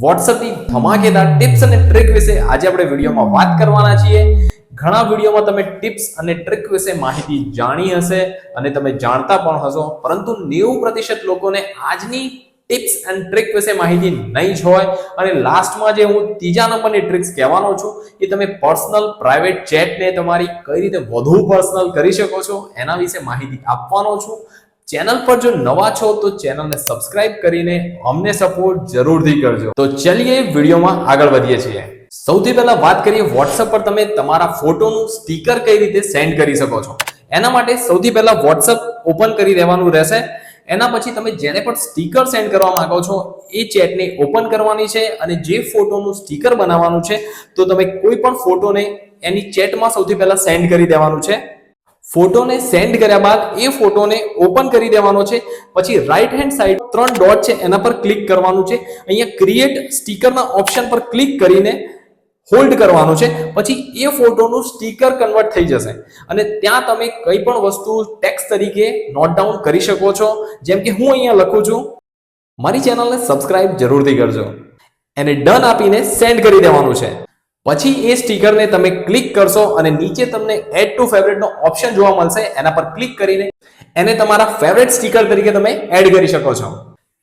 WhatsAppની ધમાકેદાર ટિપ્સ અને ટ્રિક વિશે આજે આપણે વિડીયોમાં વાત કરવાના છીએ. ઘણા વિડીયોમાં તમે ટિપ્સ અને ટ્રિક વિશે માહિતી જાણી હશે અને તમે જાણતા પણ હશો, પરંતુ 90% લોકોને આજની ટિપ્સ એન્ડ ટ્રિક વિશે માહિતી નહીં જ હોય. અને લાસ્ટમાં જે હું ત્રીજા નંબરની ટ્રિક્સ કહેવાનો છું એ તમે પર્સનલ પ્રાઇવેટ ચેટને તમારી કઈ રીતે વધુ પર્સનલ કરી શકો છો એના વિશે માહિતી આપવાનો છું. ચેનલ પર જો નવા છો તો ચેનલને સબસ્ક્રાઇબ કરીને અમને સપોર્ટ જરૂરથી કરજો. તો ચલિए વિડીયોમાં આગળ વધીએ છીએ. સૌથી પહેલા વાત કરીએ WhatsApp પર તમે તમારા ફોટોનું સ્ટીકર કઈ રીતે સેન્ડ કરી શકો છો. એના માટે સૌથી પહેલા WhatsApp ઓપન કરી દેવાનું રહેશે. એના પછી તમે જેને પણ સ્ટીકર સેન્ડ કરવા માંગો છો એ ચેટને ઓપન કરવાની છે અને જે ફોટોનું સ્ટીકર બનાવવાનું છે તો તમે કોઈ પણ ફોટોને એની ચેટમાં સૌથી પહેલા સેન્ડ કરી દેવાનું છે. ફોટોને સેન્ડ કર્યા બાદ એ ફોટોને ઓપન કરી દેવાનો છે. પછી રાઈટ હેન્ડ સાઈડ 3 ડોટ છે એના પર ક્લિક કરવાનું છે. અહીંયા ક્રિએટ સ્ટીકરના ઓપ્શન પર ક્લિક કરીને હોલ્ડ કરવાનું છે. પછી એ ફોટોનું સ્ટીકર કન્વર્ટ થઈ જશે અને ત્યાં તમે કઈ પણ વસ્તુ ટેક્સ્ટ તરીકે નોટ ડાઉન કરી શકો છો. જેમ કે હું અહીંયા લખું છું, મારી ચેનલને સબસ્ક્રાઇબ જરૂરથી કરજો, એને ડન આપીને સેન્ડ કરી દેવાનું છે. પછી એ સ્ટીકરને તમે ક્લિક કરશો અને નીચે તમને એડ ટુ ફેવરેટ નો ઓપ્શન જોવા મળશે. એના પર ક્લિક કરીને એને તમારા ફેવરેટ સ્ટીકર તરીકે તમે એડ કરી શકો છો.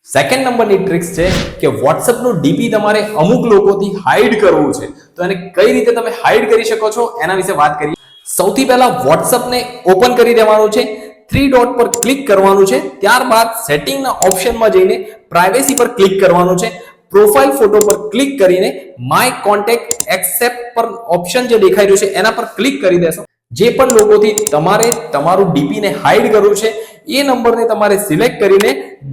સેકન્ડ નંબરની ટ્રિક્સ છે કે WhatsApp નું ડીપી તમારે અમુક લોકોથી હાઇડ કરવું છે તો એને કઈ રીતે તમે હાઇડ કરી શકો છો એના વિશે વાત કરીએ. સૌથી પહેલા WhatsApp ને ઓપન કરી દેવાનું છે. 3 ડોટ પર ક્લિક કરવાનું છે. ત્યારબાદ સેટિંગના ઓપ્શનમાં જઈને પ્રાઇવેસી પર ક્લિક કરવાનું છે. પ્રોફાઇલ ફોટો પર ક્લિક કરીને માય કોન્ટેક્ટ એક્સેપ્ટ પર ઓપ્શન જે દેખાઈ રહ્યું છે એના પર ક્લિક કરી દેશો. જે પણ લોકોથી તમારે તમારું ડીપી ને હાઇડ કરવું છે એ નંબરને તમારે સિલેક્ટ કરીને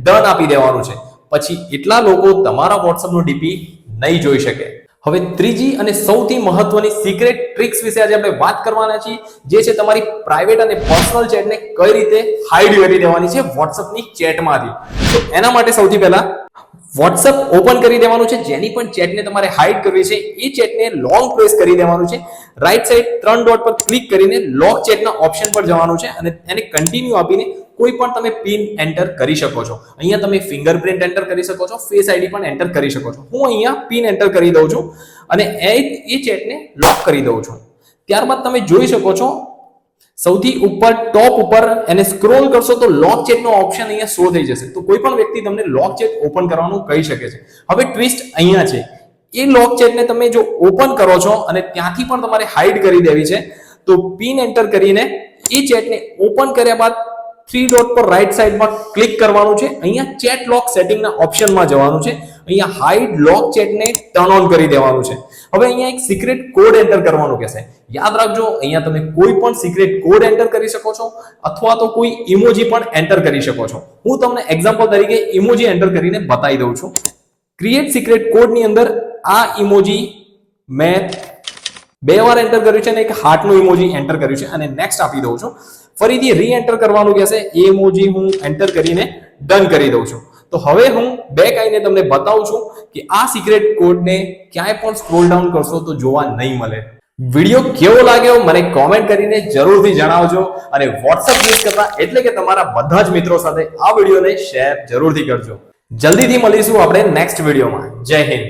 ડન આપી દેવાનું છે. પછી એટલા લોકો તમારા WhatsApp નું ડીપી નહીં જોઈ શકે. હવે ત્રીજી અને સૌથી મહત્વની સિક્રેટ ટ્રિક્સ વિશે આજે આપણે વાત કરવાના છીએ, જે છે તમારી પ્રાઇવેટ અને પર્સનલ ચેટને કઈ રીતે હાઇડ કરી દેવાની છે WhatsApp ની ચેટમાંથી. તો એના માટે સૌથી પહેલા WhatsApp ઓપન કરી દેવાનું છે. જેની પણ ચેટને તમારે હાઇડ કરવી છે એ ચેટને લોંગ પ્રેસ કરી દેવાનું છે. રાઈટ સાઈડ 3 ડોટ પર ક્લિક કરીને લોક ચેટના ઓપ્શન પર જવાનું છે અને એને કન્ટિન્યુ આપીને કોઈ પણ તમે પિન એન્ટર કરી શકો છો. અહીંયા તમે ફિંગરપ્રિન્ટ એન્ટર કરી શકો છો, ફેસ આઈડી પણ એન્ટર કરી શકો છો. હું અહીંયા પિન એન્ટર કરી દઉં છું અને એ ચેટને લોક કરી દઉં છું. ત્યારબાદ તમે જોઈ શકો છો સૌથી ઉપર ટોપ ઉપર એને સ્ક્રોલ કરશો તો લોક ચેટ નો ઓપ્શન અહીંયા શો થઈ જશે. તો કોઈ પણ વ્યક્તિ તમને લોક ચેટ ઓપન કરવાનું કહી શકે છે. હવે ટ્વિસ્ટ અહીંયા છે, એ લોક ચેટને તમે જો ઓપન કરો છો અને ત્યાંથી પણ તમારે હાઇડ કરી દેવી છે તો પિન એન્ટર કરીને એ ચેટને ઓપન કર્યા બાદ 3 ડોટ પર રાઈટ સાઈડમાં ક્લિક કરવાનું છે. અહીંયા ચેટ લોક સેટિંગના ઓપ્શનમાં જવાનું છે. અહીંયા હાઇડ લોક ચેટને ટર્ન ઓન કરી દેવાનું છે. હવે અહીંયા એક સિક્રેટ કોડ એન્ટર કરવાનું કહેશે. યાદ રાખજો, અહીંયા તમે કોઈ પણ સિક્રેટ કોડ એન્ટર કરી શકો છો અથવા તો કોઈ ઇમોજી પણ એન્ટર કરી શકો છો. હું તમને એક્ઝામ્પલ તરીકે ઇમોજી એન્ટર કરીને બતાવી દઉં છું. ક્રિએટ સિક્રેટ કોડ ની અંદર આ ઇમોજી મેં 2 વાર એન્ટર કર્યું છે અને એક હાર્ટનું ઇમોજી એન્ટર કર્યું છે અને નેક્સ્ટ આપી દઉં છું. ફરીથી રી એન્ટર કરવાનું કહેશે. એ ઇમોજી હું એન્ટર કરીને ડન કરી દઉં છું. તો હવે હું બેક આવીને તમને બતાવું છું કે આ સિક્રેટ કોડને ક્યાંય પણ સ્ક્રોલ ડાઉન કરશો તો જોવા નહીં મળે. વિડીયો કેવો લાગ્યો મને કોમેન્ટ કરીને જરૂરથી જણાવજો અને WhatsApp યુઝ કરતા એટલે કે તમારા બધા જ મિત્રો સાથે આ વિડીયોને શેર જરૂરથી કરજો. જલ્દીથી મળીશું આપણે નેક્સ્ટ વિડીયોમાં. જય હિન્દ.